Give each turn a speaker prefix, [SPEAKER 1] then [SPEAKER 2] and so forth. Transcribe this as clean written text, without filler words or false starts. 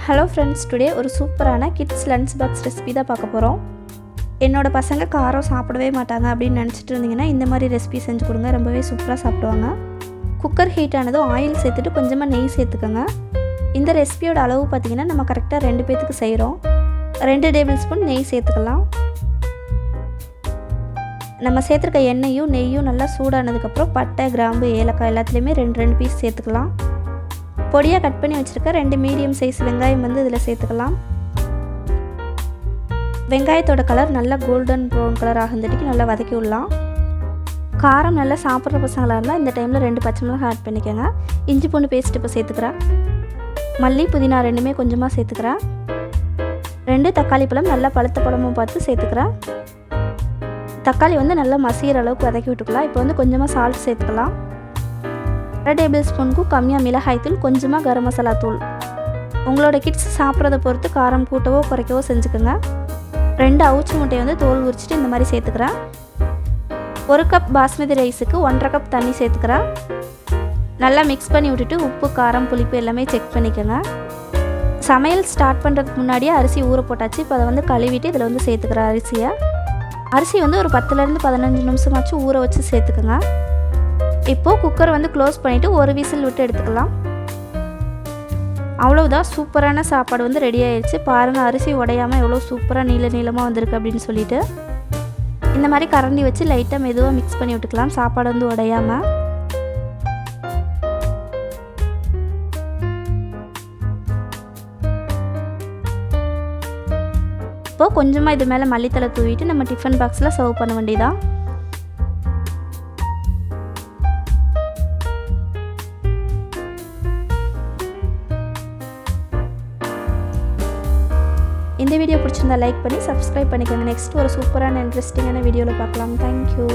[SPEAKER 1] Hello friends, today ஒரு சூப்பரான kids lunch box recipe தான் பார்க்க போகிறோம். என்னோடய பசங்க காரம் சாப்பிடவே மாட்டாங்க அப்படின்னு நினச்சிட்டு இருந்தீங்கன்னா இந்த மாதிரி ரெசிபி செஞ்சு கொடுங்க, ரொம்பவே சூப்பராக சாப்பிடுவாங்க. குக்கர் ஹீட் ஆனதும் ஆயில் சேர்த்துட்டு கொஞ்சமாக நெய் சேர்த்துக்கோங்க. இந்த ரெசிபியோட அளவு பார்த்திங்கன்னா நம்ம கரெக்டாக 2 பேத்துக்கு செய்கிறோம். 2 டேபிள் ஸ்பூன் நெய் சேர்த்துக்கலாம். நம்ம சேர்த்துருக்க எண்ணெயும் நெய்யும் நல்லா சூடானதுக்கப்புறம் பட்டை, கிராம்பு, ஏலக்காய் எல்லாத்துலேயுமே 2 பீஸ் சேர்த்துக்கலாம். பொடியாக கட் பண்ணி வச்சுருக்க 2 மீடியம் சைஸ் வெங்காயம் இதில் சேர்த்துக்கலாம். வெங்காயத்தோட கலர் நல்லா கோல்டன் ப்ரௌன் கலர் ஆகுறதுக்கு நல்லா வதக்கி விடலாம். காரம் நல்லா சாப்பிட்ற பசங்களாக இருந்தால் இந்த டைமில் 2 பச்சை மிளகாய் ஆட் பண்ணிக்கோங்க. இஞ்சி பூண்டு பேஸ்ட் இப்போ சேர்த்துக்கிறேன். மல்லி, புதினா ரெண்டுமே கொஞ்சமாக சேர்த்துக்கிறேன். 2 தக்காளி பழம் நல்லா பழுத்த பழமும் பார்த்து சேர்த்துக்கிறேன். தக்காளி நல்லா மசிகிற அளவுக்கு வதக்கி விட்டுக்கலாம். இப்போ கொஞ்சமாக சால்ட் சேர்த்துக்கலாம். 1 டேபிள் ஸ்பூனுக்கும் கம்மியாக மிளகாய் தூள், கொஞ்சமாக கரம் மசாலா தூள். உங்களோட கிட்ஸ் சாப்பிட்றத பொறுத்து காரம் கூட்டவோ குறைக்கவோ செஞ்சுக்கோங்க. 2 அவுச்சி முட்டையை தோல் உரிச்சிட்டு இந்த மாதிரி சேர்த்துக்கிறேன். 1 கப் பாஸ்மதி ரைஸுக்கு 1.5 கப் தண்ணி சேர்த்துக்கிறேன். நல்லா மிக்ஸ் பண்ணி விட்டுட்டு உப்பு, காரம், புளிப்பு எல்லாமே செக் பண்ணிக்கோங்க. சமையல் ஸ்டார்ட் பண்ணுறதுக்கு முன்னாடியே அரிசி ஊற போட்டாச்சு. இப்போ அதை கழுவிட்டு இதில் சேர்த்துக்கிறேன் அரிசி ஒரு 10லேருந்து 15 நிமிஷமாச்சும் ஊற வச்சு சேர்த்துக்கோங்க. இப்போது குக்கர் க்ளோஸ் பண்ணிவிட்டு ஒரு விசில் விட்டு எடுத்துக்கலாம். அவ்வளோதான், சூப்பரான சாப்பாடு ரெடி ஆயிடுச்சு. பாருங்கள், அரிசி உடையாமல் எவ்வளோ சூப்பராக நீளமாக வந்திருக்கு அப்படின்னு சொல்லிட்டு இந்த மாதிரி கரண்டி வச்சு லைட்டாக மெதுவாக மிக்ஸ் பண்ணி விட்டுக்கலாம், சாப்பாடு உடையாமல். இப்போது கொஞ்சமாக இது மேலே மல்லித்தலை தூவிட்டு நம்ம டிஃபன் பாக்ஸில் சர்வ் பண்ண வேண்டியதான். இந்த வீடியோ பிடிச்சிருந்தா லைக் பண்ணி சப்ஸ்கிரைப் பண்ணிக்கோங்க. நெக்ஸ்ட் ஒரு சூப்பரான இன்ட்ரெஸ்டிங்கான வீடியோவில் பார்க்கலாம். தேங்க்யூ.